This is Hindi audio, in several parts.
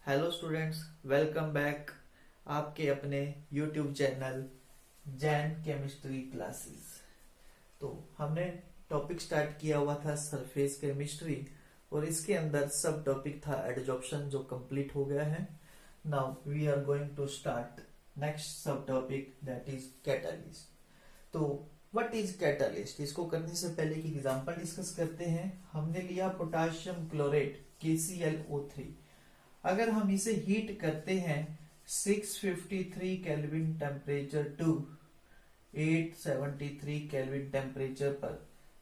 हेलो स्टूडेंट्स, वेलकम बैक आपके अपने YouTube channel Jain chemistry classes. तो हमने टॉपिक स्टार्ट किया हुआ था सरफेस केमिस्ट्री और इसके अंदर सब टॉपिक था एडजॉर्प्शन जो कंप्लीट हो गया है। Now we are going to start next subtopic that is catalyst. तो व्हाट इज कैटालिस्ट, इसको करने से पहले एक एग्जांपल डिस्कस करते हैं। हमने लिया पोटेशियम क्लोरेट KClO3। अगर हम इसे हीट करते हैं 653 kelvin temperature to 873 kelvin temperature पर,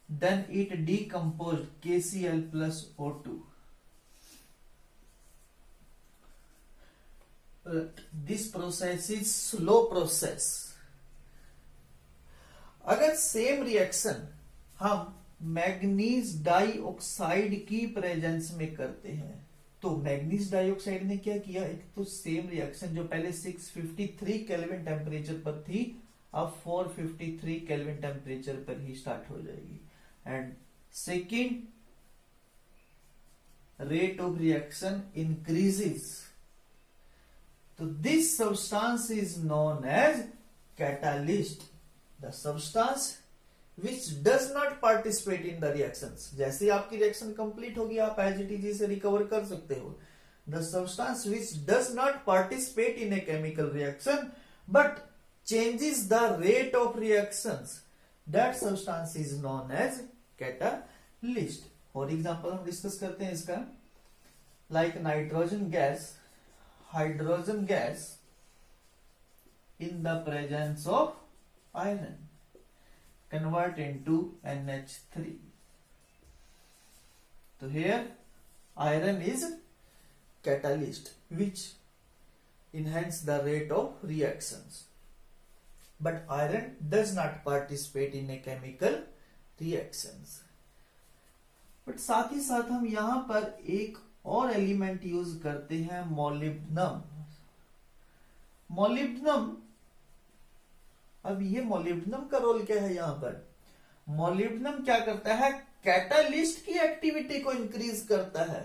then it decomposed KCl plus O2. This process is slow process. अगर सेम रिएक्शन हम मैग्नीज डाइऑक्साइड की प्रेजेंस में करते हैं तो मैग्नीज डाइऑक्साइड ने क्या किया, एक तो सेम रिएक्शन जो पहले 653 केल्विन टेम्परेचर पर थी अब 453 केल्विन टेम्परेचर पर ही स्टार्ट हो जाएगी। And second, rate of reaction increases, तो this substance is known as catalyst. The substance which does not participate in the reactions। जैसे आपकी रिएक्शन कंप्लीट होगी आप एज इट इज से रिकवर कर सकते हो। The substance which does not participate in a chemical reaction but changes the rate of reactions, that substance is known as catalyst। For example हम डिस्कस करते हैं इसका, like nitrogen gas, hydrogen gas in the presence of iron convert into NH3. So here iron is catalyst which enhance the rate of reactions, but iron does not participate in a chemical reactions। but साथ ही साथ हम यहां पर एक और एलिमेंट यूज करते हैं, मोलिब्डेनम। मोलिब्डेनम, अब ये मोलिब्डेनम का रोल क्या है यहाँ पर? मोलिब्डेनम क्या करता है, कैटालिस्ट की एक्टिविटी को इंक्रीज करता है,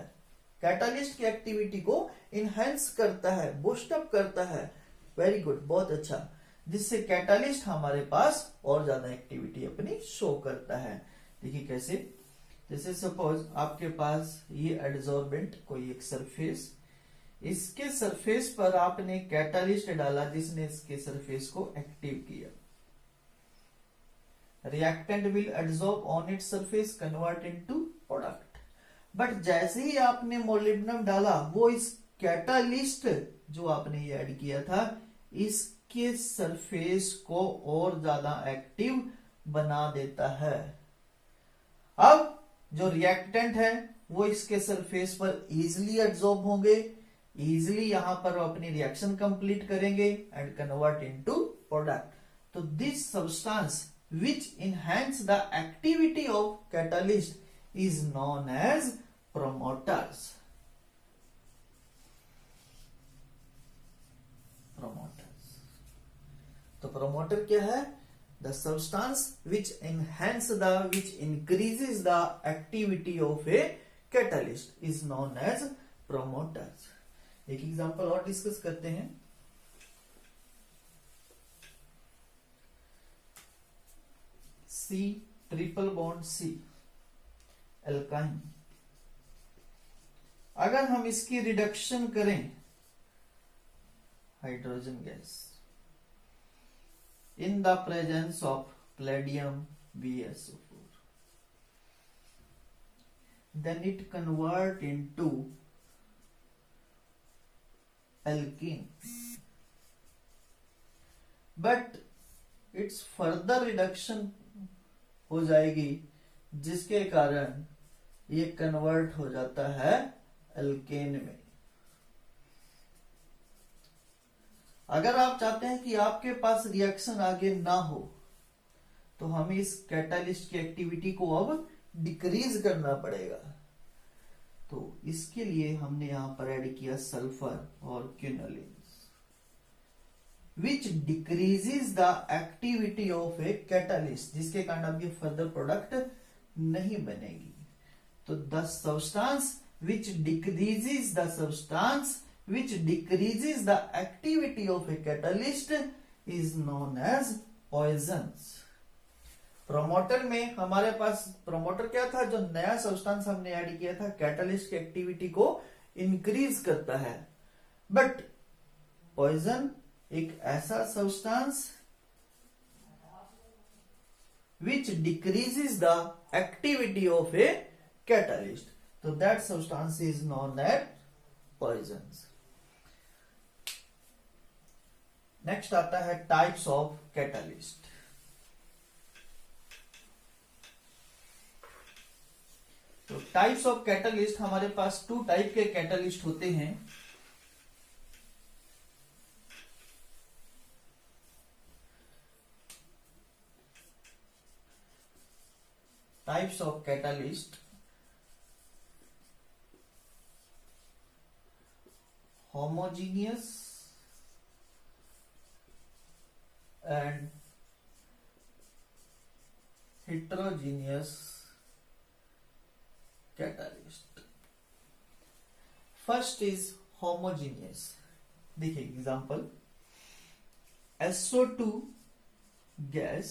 कैटालिस्ट की एक्टिविटी को इनहेंस करता है, बूस्ट अप करता है। वेरी गुड, बहुत अच्छा, जिससे कैटालिस्ट हमारे पास और ज्यादा एक्टिविटी अपनी शो करता है। देखिए कैसे, जैसे सपोज आपके पास ये एडजॉर्बेंट कोई एक सरफेस, इसके सरफेस पर आपने कैटालिस्ट डाला जिसने इसके सरफेस को एक्टिव किया। Reactant will adsorb on its surface, convert into product. But जैसे ही आपने मोलिब्डेनम डाला वो इस कैटालिस्ट जो आपने ये ऐड किया था इसके सरफेस को और ज्यादा एक्टिव बना देता है। अब जो रिएक्टेंट है वो इसके सरफेस पर इजिली एडजॉर्ब होंगे, इजिली यहां पर अपनी रिएक्शन कंप्लीट करेंगे एंड कन्वर्ट इनटू प्रोडक्ट। तो this substance which enhance the activity of catalyst is known as promoters। promoters, तो promoter क्या है? The substance which increases the activity of a catalyst is known as promoters। एक एग्जांपल और डिस्कस करते हैं। C triple bond C alkyne, अगर हम इसकी रिडक्शन करें hydrogen gas in the presence of palladium BSO4, then it convert into alkene, but its further reduction हो जाएगी जिसके कारण ये कन्वर्ट हो जाता है एल्केन में। अगर आप चाहते हैं कि आपके पास रिएक्शन आगे ना हो तो हमें इस कैटालिस्ट की एक्टिविटी को अब डिक्रीज करना पड़ेगा। तो इसके लिए हमने यहां पर ऐड किया सल्फर और quinoline which decreases the activity of a catalyst, जिसके कारण अब ये फर्दर प्रोडक्ट नहीं बनेगी। तो the substance which decreases the substance which decreases the activity of a catalyst is known as poisons. Promoter में हमारे पास प्रोमोटर क्या था, जो नया सब्सटेंस हमने ऐड किया था कैटलिस्ट की एक्टिविटी को इंक्रीज करता है. बट पॉइजन एक ऐसा substance which decreases the activity of a catalyst. So that substance is known as poisons. Next आता है types of catalyst. तो types of catalyst हमारे पास 2 टाइप के catalyst होते हैं. Types of catalyst: homogeneous and heterogeneous catalyst. First is homogeneous. देखिए example, SO2 gas,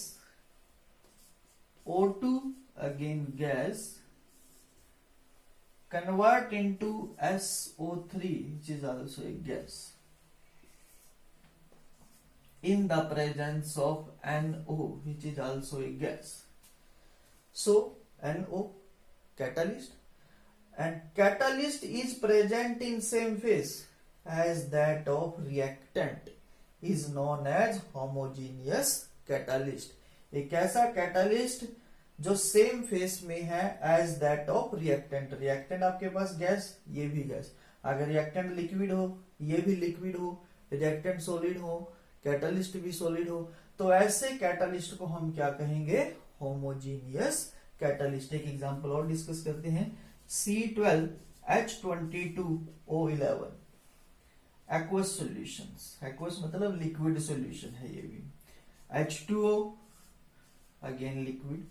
O2 again gas, convert into SO3 which is also a gas in the presence of NO which is also a gas. So NO catalyst, and catalyst is present in same phase as that of reactant is known as homogeneous catalyst. एक ऐसा कैटालिस्ट जो सेम फेस में है as that of reactant. Reactant आपके पास गैस, ये भी गैस. अगर रिएक्टेंट लिक्विड हो, ये भी लिक्विड हो, रिएक्टेंट सॉलिड हो, कैटालिस्ट भी सॉलिड हो, तो ऐसे कैटालिस्ट को हम क्या कहेंगे, होमोजीनियस कैटालिस्ट. एक एग्जांपल और डिस्कस करते हैं. C12H22O11 aqueous solutions. एक्वस मतलब लिक्विड सॉल्यूशन है ये भी. H2O again liquid.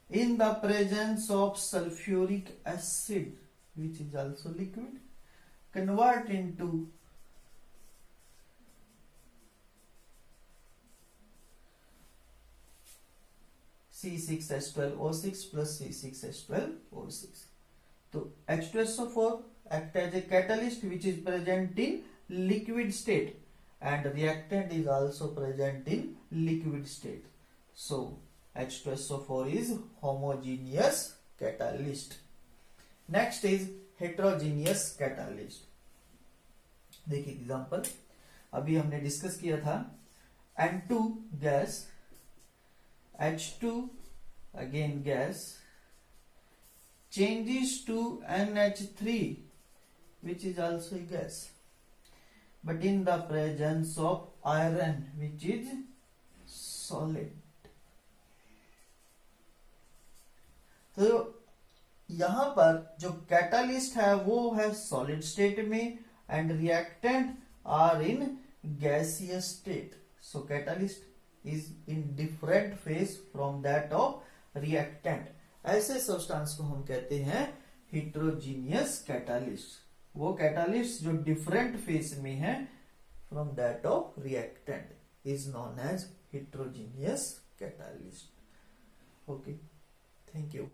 In the presence of sulfuric acid which is also liquid, convert into C6H12O6 plus C6H12O6. तो H2SO4 act as a catalyst which is present in liquid state, and reactant is also present in liquid state. So H2SO4 is homogeneous catalyst. Next is heterogeneous catalyst. देखिए एग्जांपल, अभी हमने डिस्कस किया था N2 gas, H2 again gas, changes to NH3 which is also a gas, but in the presence of iron which is solid. तो यहां पर जो कैटालिस्ट है वो है सॉलिड स्टेट में, and reactant are in gaseous state. So catalyst is in different phase from that of reactant. ऐसे सब्सटेंस को हम कहते हैं हेटेरोजीनियस कैटालिस्ट. वो कैटालिस्ट जो डिफरेंट फेज में है from that of reactant is known as heterogeneous catalyst. Okay, thank you.